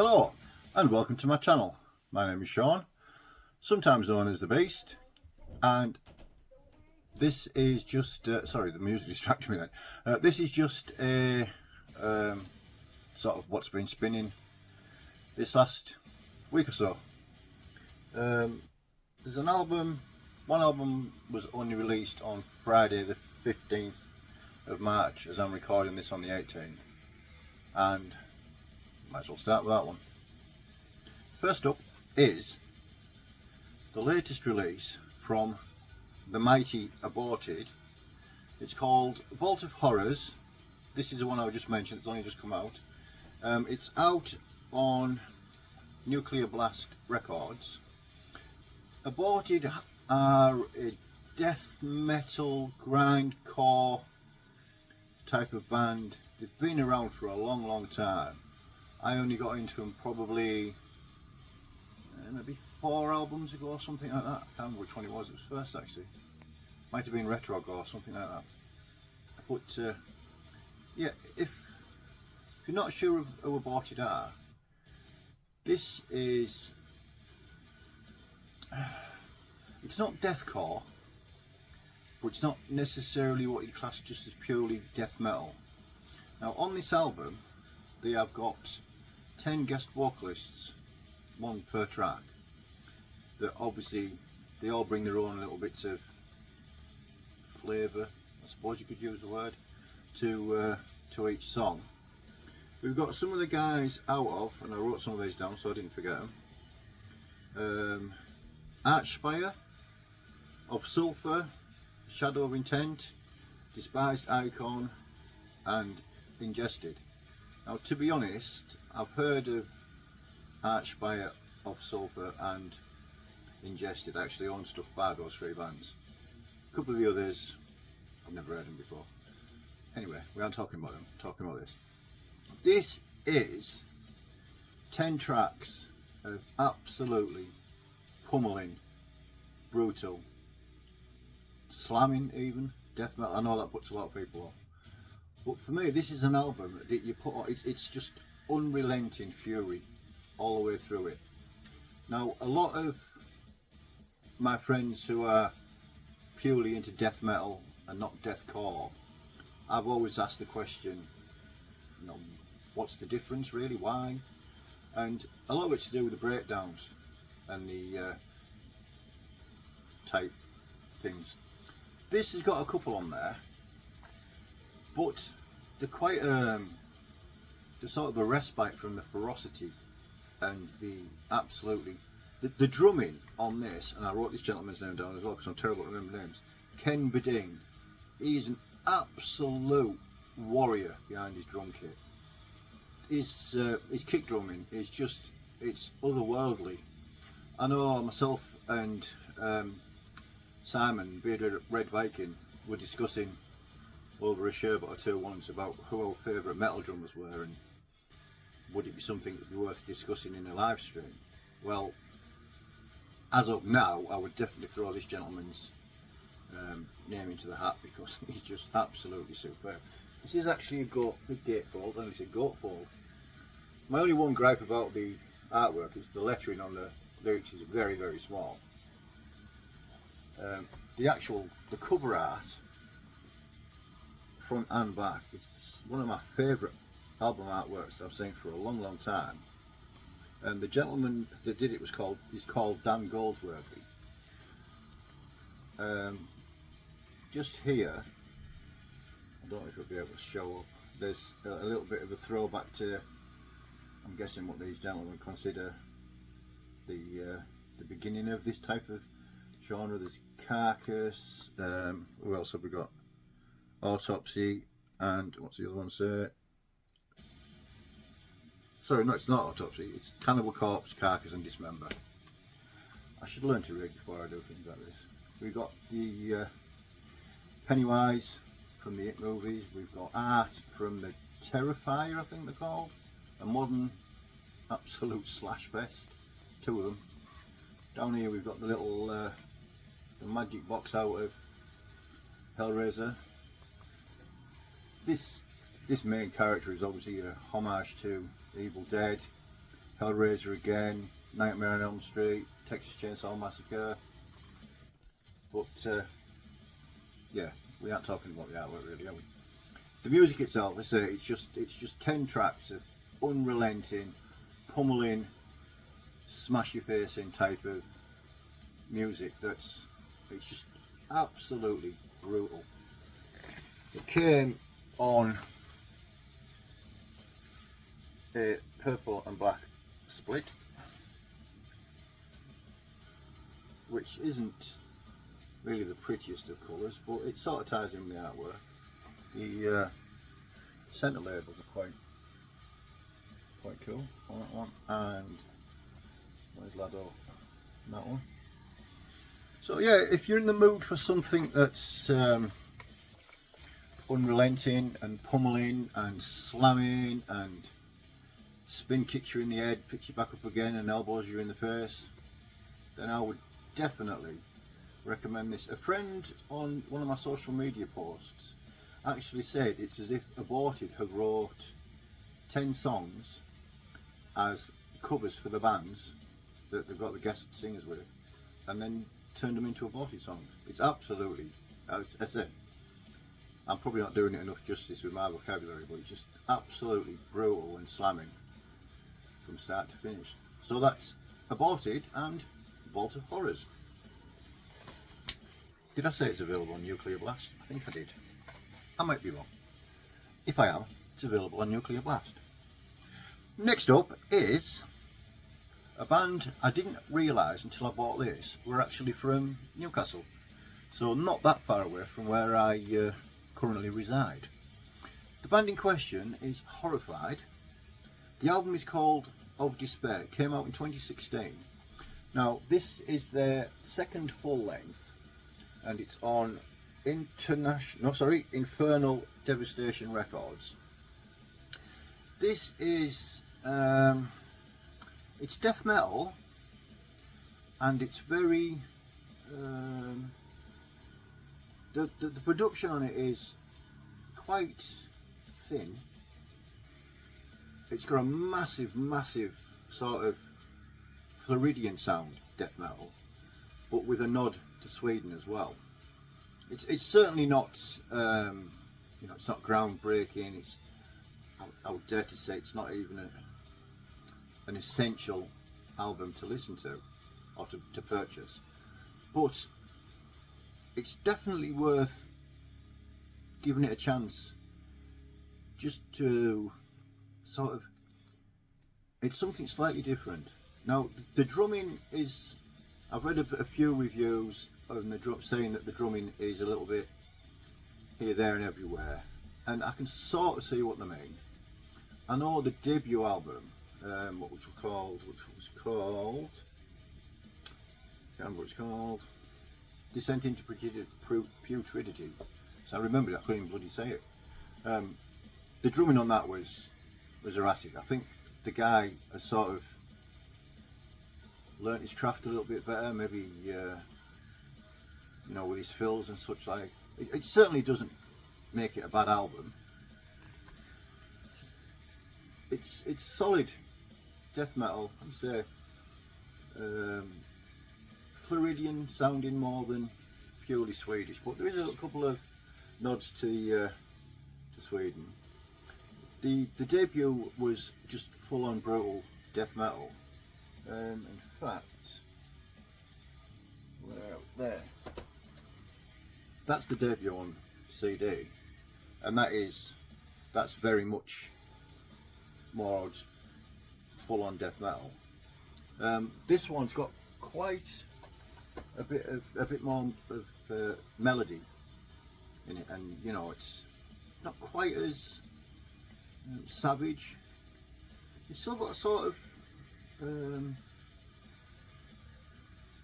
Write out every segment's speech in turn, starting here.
Hello and welcome to my channel. My name is Sean, sometimes known as the Beast, and this is just sorry, the music distracted me then. This is just a sort of what's been spinning this last week or so. There's an album. One album was only released on Friday the 15th of March, as I'm recording this on the 18th, and might as well start with that one. First up is the latest release from the mighty Aborted. It's called Vault of Horrors. This is the one I just mentioned. It's only just come out. It's out on Nuclear Blast Records. Aborted are a death metal grindcore type of band. They've been around for a long time. I only got into them probably maybe 4 albums ago or something like that. I can't remember which one it was. It was first actually. Might have been Retrog or something like that. But yeah, if you're not sure of who Aborted are, this is it's not deathcore, but it's not necessarily what you'd class just as purely death metal. Now on this album they have got 10 guest vocalists, 1 per track, that obviously they all bring their own little bits of flavour, I suppose you could use the word, to each song. We've got some of the guys out of, and I wrote some of these down so I didn't forget them, Archspire, Of Sulphur, Shadow of Intent, Despised Icon and Ingested. Now to be honest, I've heard of Archspire, Of Sulphur and Ingested. I actually own stuff by those 3 bands. A couple of the others I've never heard them before. Anyway, we aren't talking about them, we're talking about this. This is 10 tracks of absolutely pummeling, brutal, slamming even, death metal. I know that puts a lot of people off. But for me, this is an album that you put on, it's just unrelenting fury all the way through it. Now, a lot of my friends who are purely into death metal and not deathcore, I've always asked the question, you know, what's the difference really, why? And a lot of it's to do with the breakdowns and the type things. This has got a couple on there, but they're quite they're sort of a respite from the ferocity and the absolutely the drumming on this. And I wrote this gentleman's name down as well because I'm terrible at remembering names. Cen Bergen. He's an absolute warrior behind his drum kit. His kick drumming is just, it's otherworldly. I know myself and Simon, Bearded Red Viking, were discussing over a sherbet or 2 once about who our favourite metal drummers were and would it be something that would be worth discussing in a live stream. Well, as of now, I would definitely throw this gentleman's name into the hat because he's just absolutely superb. This is actually a gatefold, and it's a goatfold. My only one gripe about the artwork is the lettering on the lyrics is very small. The cover art, front and back, it's one of my favourite album artworks I've seen for a long time. And the gentleman that did it is called Dan Goldsworthy. Just here, I don't know if you'll be able to show up, there's a little bit of a throwback to, I'm guessing, what these gentlemen consider the beginning of this type of genre. There's Carcass, who else have we got? Autopsy, and what's the other one say? Sorry, no, it's not Autopsy, it's Cannibal Corpse, Carcass and Dismember. I should learn to read before I do things like this. We've got the Pennywise from the It movies, we've got Art from the Terrifier, I think they're called, a modern absolute slash fest, 2 of them. Down here we've got the little the magic box out of Hellraiser. This main character is obviously a homage to Evil Dead, Hellraiser again, Nightmare on Elm Street, Texas Chainsaw Massacre. But yeah, we aren't talking about the artwork really, are we? The music itself, I say, it's just 10 tracks of unrelenting, pummeling, smash your face in type of music. It's just absolutely brutal. It came on a purple and black split, which isn't really the prettiest of colours, but it sort of ties in with the artwork. The centre labels are quite cool on that one, and where's Lado? That one. So yeah, if you're in the mood for something that's unrelenting and pummeling and slamming and spin kicks you in the head, picks you back up again and elbows you in the face, then I would definitely recommend this. A friend on one of my social media posts actually said it's as if Aborted had wrote 10 songs as covers for the bands that they've got the guest singers with, and then turned them into Aborted songs. It's absolutely, I said, I'm probably not doing it enough justice with my vocabulary, but it's just absolutely brutal and slamming from start to finish. So that's Aborted and Vault of Horrors. Did I say it's available on Nuclear Blast? I think I did. I might be wrong. If I am, it's available on Nuclear Blast. Next up is a band I didn't realise until I bought this were actually from Newcastle. So not that far away from where I currently reside. The band in question is Horrified. The album is called Of Despair. It came out in 2016. Now this is their second full length, and it's on Infernal Devastation Records. This is it's death metal, and it's very the production on it is quite thin. It's got a massive sort of Floridian sound death metal, but with a nod to Sweden as well. It's certainly not it's not groundbreaking. It's, I would dare to say, it's not even an essential album to listen to or to purchase, but it's definitely worth giving it a chance, just to sort of, it's something slightly different. Now the drumming is, I've read a few reviews of the saying that the drumming is a little bit here, there and everywhere, and I can sort of see what they mean. I know the debut album, which was called, can't remember what it's called, Descent into Putridity. So I remembered, I couldn't even bloody say it. The drumming on that was erratic. I think the guy has sort of learnt his craft a little bit better, maybe with his fills and such like. It certainly doesn't make it a bad album. It's solid death metal, I'd say. Floridian sounding more than purely Swedish, but there is a couple of nods to Sweden. The debut was just full-on brutal death metal. In fact, there, that's the debut on CD, and that's very much more full-on death metal. This one's got quite a bit more of melody in it, and it's not quite as savage. It's still got a sort of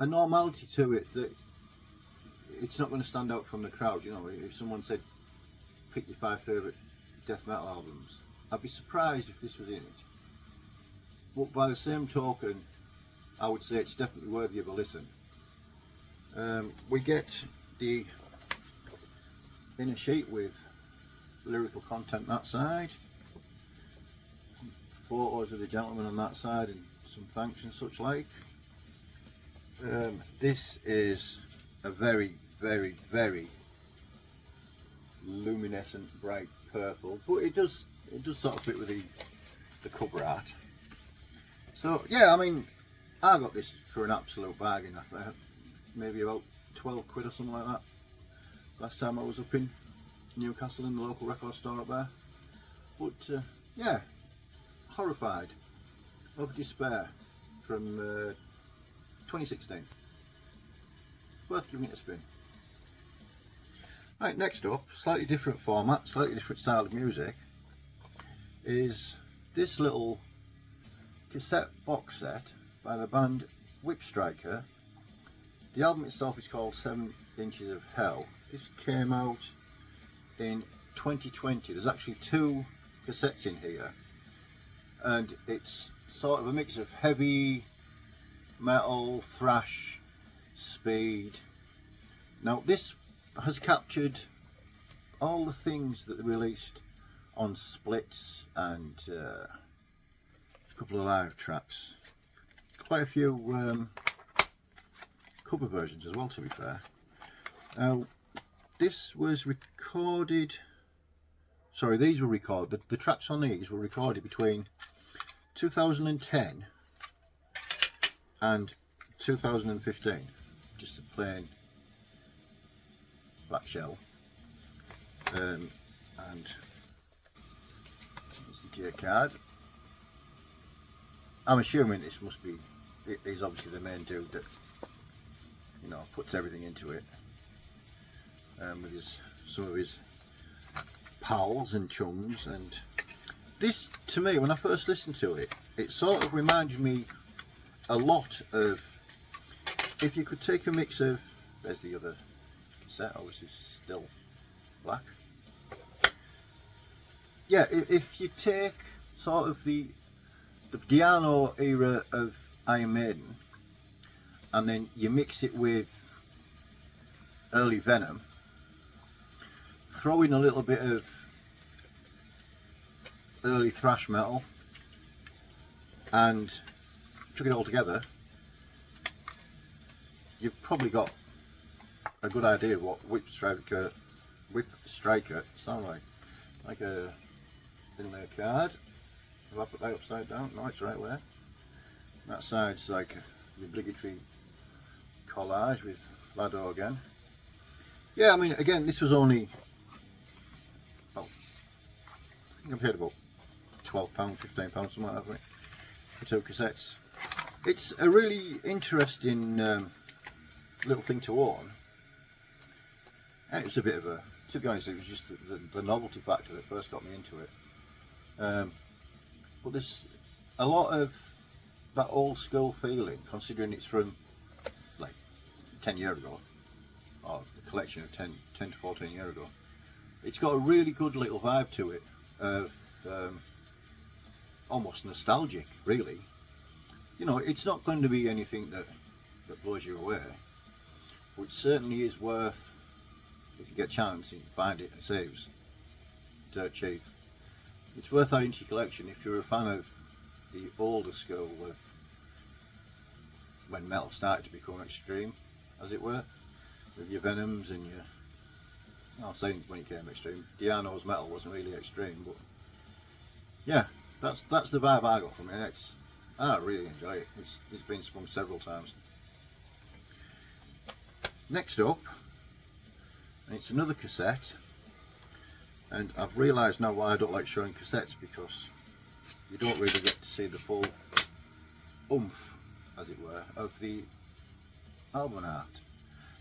a normality to it that it's not going to stand out from the crowd. If someone said pick your 5 favourite death metal albums, I'd be surprised if this was in it. But by the same token, I would say it's definitely worthy of a listen. We get the inner sheet with lyrical content that side, photos of the gentleman on that side, and some thanks and such like. This is a very, very, very luminescent bright purple, but it does sort of fit with the cover art. So yeah, I mean, I got this for an absolute bargain. I think maybe about 12 quid or something like that last time I was up in Newcastle in the local record store up there. But yeah, Horrified of Despair from 2016. Worth giving it a spin. Right, next up, slightly different format, slightly different style of music, is this little cassette box set by the band Whip Striker. The album itself is called 7 Inches of Hell. This came out in 2020. There's actually 2 cassettes in here, and it's sort of a mix of heavy metal, thrash, speed. Now this has captured all the things that they released on splits and a couple of live tracks. Quite a few cover versions as well, to be fair. Now this was recorded, sorry, these were recorded, the tracks on these were recorded between 2010 and 2015. Just a plain black shell, and it's the J card. I'm assuming this must be, he's obviously the main dude that, you know, puts everything into it, with some of his pals and chums. And this, to me, when I first listened to it, it sort of reminded me a lot of, if you could take a mix of, there's the other cassette, obviously still black. Yeah, if you take sort of the Diano era of Iron Maiden, and then you mix it with early Venom, throw in a little bit of early thrash metal, and chuck it all together, you've probably got a good idea of what Whip Striker sound like a inlay card. If I put that upside down, no, it's right there. That side's like the obligatory collage with Lado again. Yeah, I mean, again, this was only, well, I think I paid about £12, £15, something like that for 2 cassettes. It's a really interesting little thing to own, and it was a bit of a, to be honest, it was just the novelty factor that first got me into it. But there's a lot of that old school feeling, considering it's from like 10 years ago, or a collection of 10 to 14 years ago. It's got a really good little vibe to it, of almost nostalgic, really. You know, it's not going to be anything that blows you away, but it certainly is worth, if you get a chance, you can find it, and say it was dirt cheap. It's worth adding to your collection if you're a fan of the older school of when metal started to become extreme, as it were, with your Venoms and your, I'll say when it became extreme, Diano's metal wasn't really extreme, but yeah, that's the vibe I got from it. I really enjoy it. It's been spun several times. Next up, it's another cassette, and I've realised now why I don't like showing cassettes, because you don't really get to see the full oomph, as it were, of the album art.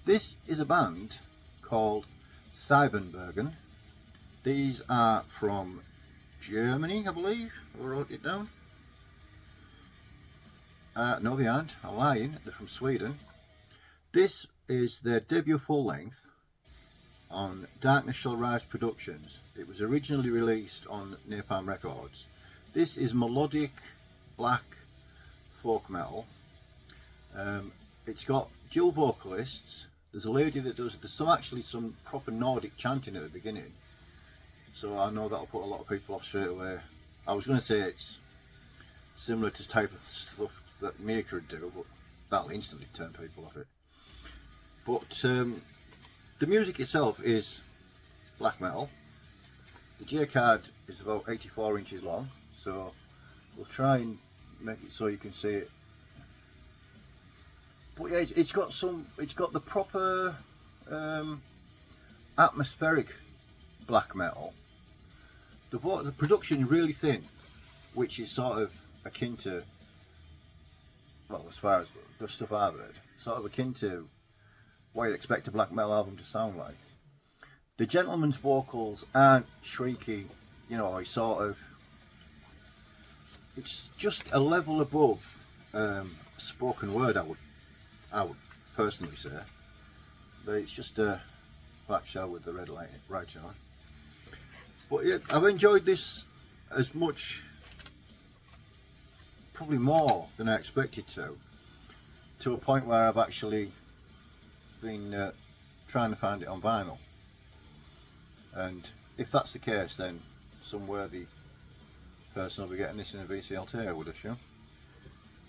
This is a band called Cen Bergen. These are from Germany, I believe. I wrote it down. No, they aren't. I'm lying. They're from Sweden. This is their debut full length on Darkness Shall Rise Productions. It was originally released on Napalm Records. This is melodic black folk metal. It's got dual vocalists. There's a lady that does, there's some proper Nordic chanting at the beginning, so I know that'll put a lot of people off straight away. I was going to say it's similar to type of stuff that Maker would do, but that'll instantly turn people off it. But the music itself is black metal. The J card is about 84 inches long, so we'll try and make it so you can see it. But yeah, it's got the proper atmospheric black metal. The production is really thin, which is sort of akin to, well, as far as the stuff I've heard, sort of akin to what you'd expect a black metal album to sound like. The gentleman's vocals aren't shrieky, you know, it's just a level above spoken word, I would personally say. But it's just a black shell with the red light right on. But yeah, I've enjoyed this as much, probably more than I expected to a point where I've actually been trying to find it on vinyl. And if that's the case, then some worthy person will be getting this in a VCLT, I would assume.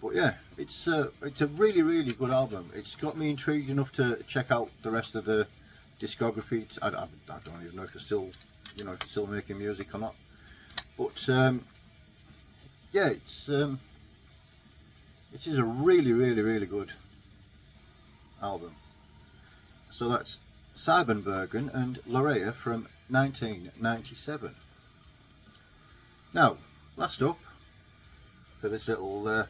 But yeah, it's a really, really good album. It's got me intrigued enough to check out the rest of the discography. I don't even know if they're still, you know, if they're still making music or not. But yeah, it is a really, really, really good album. So that's Cen Bergen and Lorea from 1997. Now, last up for this little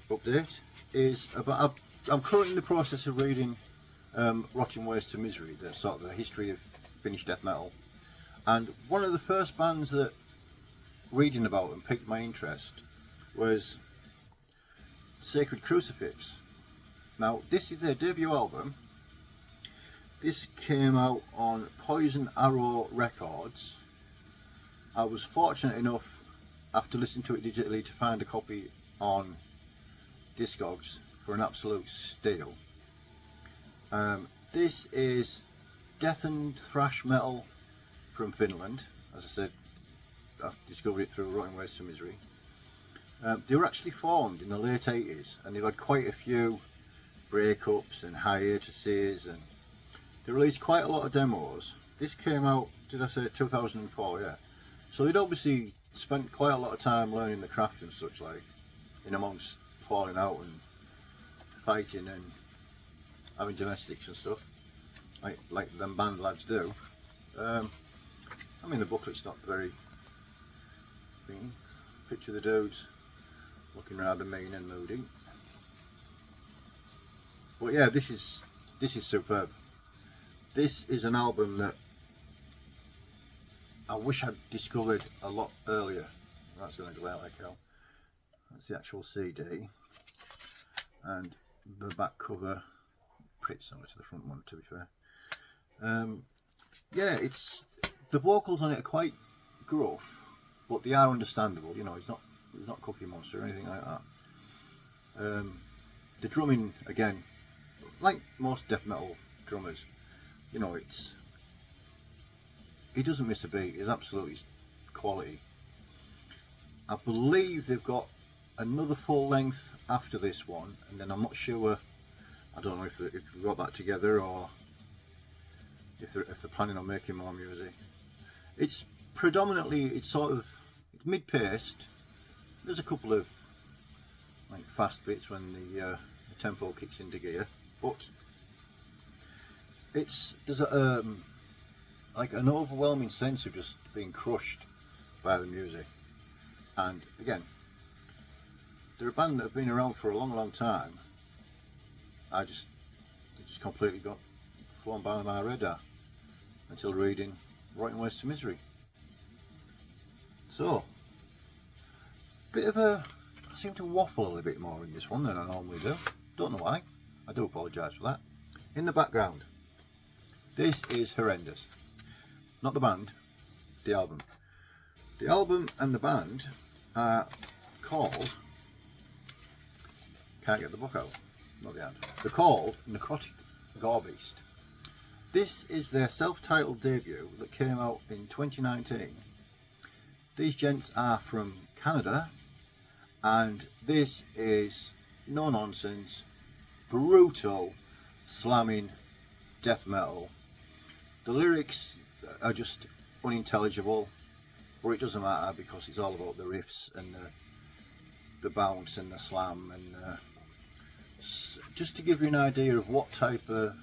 update is about, I'm currently in the process of reading Rotting Ways to Misery, the sort of the history of Finnish death metal, and one of the first bands that reading about and piqued my interest was Sacred Crucifix. Now, this is their debut album. This came out on Poison Arrow Records. I was fortunate enough, after listening to it digitally, to find a copy on Discogs for an absolute steal. This is death and thrash metal from Finland. As I said, I've discovered it through Rotting Ways to Misery. They were actually formed in the late 80s, and they've had quite a few breakups and hiatuses, and they released quite a lot of demos. This came out, did I say 2004? Yeah. So they'd obviously spent quite a lot of time learning the craft and such, like, in amongst falling out and fighting and having domestics and stuff, like them band lads do. I mean, the booklet's not very thing. Picture the dudes looking rather mean and moody. But yeah, this is superb. This is an album that I wish I'd discovered a lot earlier. That's going to go out like hell. That's the actual CD, and the back cover, pretty similar to the front one, to be fair. Yeah, the vocals on it are quite gruff, but they are understandable. You know, it's not Cookie Monster or anything like that. The drumming, again, like most death metal drummers, you know, he doesn't miss a beat. It's absolutely quality. I believe they've got another full length after this one, and then I'm not sure, I don't know if they've got that together or if they're planning on making more music. It's predominantly, it's mid-paced. There's a couple of like fast bits when the tempo kicks into gear, but there's like an overwhelming sense of just being crushed by the music. And again, they're a band that have been around for a long time. They just completely got flown by my radar until reading Rotting Ways to Misery. So, I seem to waffle a little bit more in this one than I normally do. Don't know why. I do apologise for that. In the background, this is horrendous. Not the band, the album. The album and the band are called, can't get the book out, not the ad. They're called Necrotic Gorebeast. This is their self-titled debut that came out in 2019. These gents are from Canada, and this is no nonsense, brutal, slamming death metal. The lyrics are just unintelligible, but it doesn't matter because it's all about the riffs and the bounce and the slam, and just to give you an idea of what type of,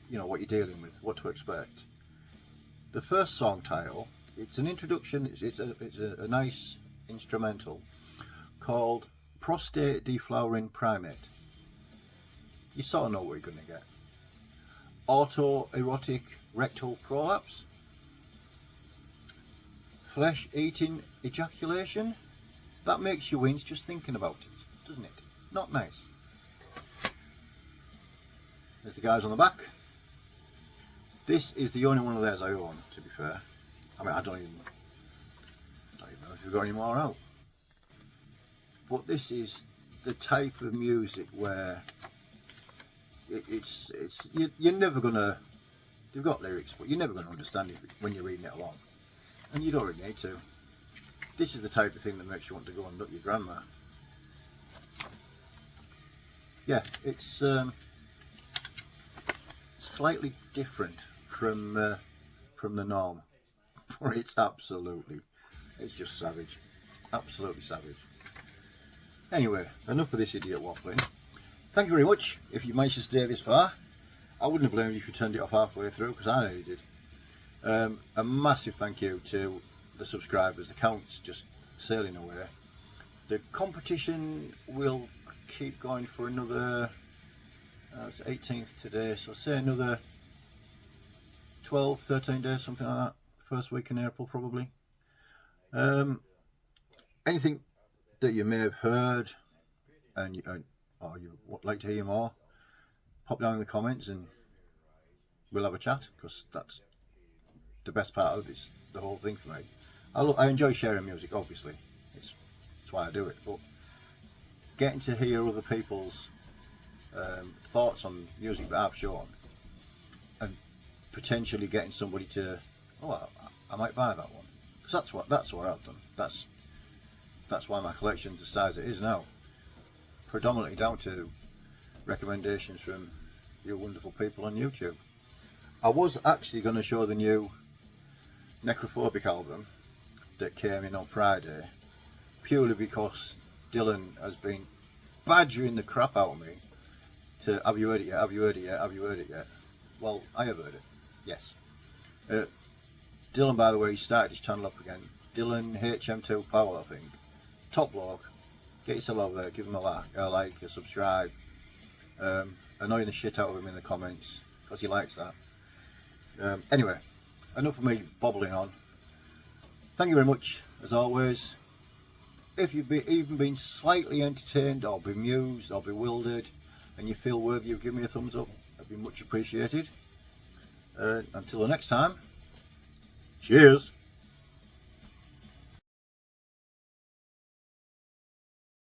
what you're dealing with, what to expect. The first song title, it's an introduction, it's a nice instrumental called Prostate Deflowering Primate. You sort of know what you're going to get. Autoerotic rectal prolapse, flesh eating ejaculation. That makes you wince just thinking about it, doesn't it? Not nice. There's the guys on the back. This is the only one of theirs I own, to be fair. I mean, I don't even know if we've got any more out. But this is the type of music where you're never gonna. They've got lyrics, but you're never gonna understand it when you're reading it along, and you don't really need to. This is the type of thing that makes you want to go and nut your grandma. Yeah, it's slightly different from the norm, but it's just savage, absolutely savage. Anyway, enough of this idiot waffling. Thank you very much if you managed to stay this far. I wouldn't have blamed you if you turned it off halfway through, because I nearly did. A massive thank you to the subscribers. The count's just sailing away. The competition will keep going for another, it's 18th today, so say another 12, 13 days, something like that. First week in April probably. Anything that you may have heard and or you would like to hear more, pop down in the comments and we'll have a chat, because that's the best part of this, the whole thing for me. I enjoy sharing music, obviously. It's why I do it, but getting to hear other people's thoughts on music that I've shown, and potentially getting somebody to, I might buy that one, because that's what I've done. That's why my collection's the size it is now, predominantly down to recommendations from you wonderful people on YouTube. I was actually going to show the new Necrophobic album that came in on Friday, purely because Dylan has been badgering the crap out of me to, have you heard it yet, have you heard it yet, have you heard it yet? Well, I have heard it, yes. Dylan, by the way, he started his channel up again, Dylan HM2 Powell, I think. Top bloke, get yourself over there, give him a like, a subscribe, annoying the shit out of him in the comments, because he likes that. Anyway, enough of me bobbling on. Thank you very much, as always. If you've even been slightly entertained or bemused or bewildered and you feel worthy of giving me a thumbs up, that'd be much appreciated. Until the next time, cheers.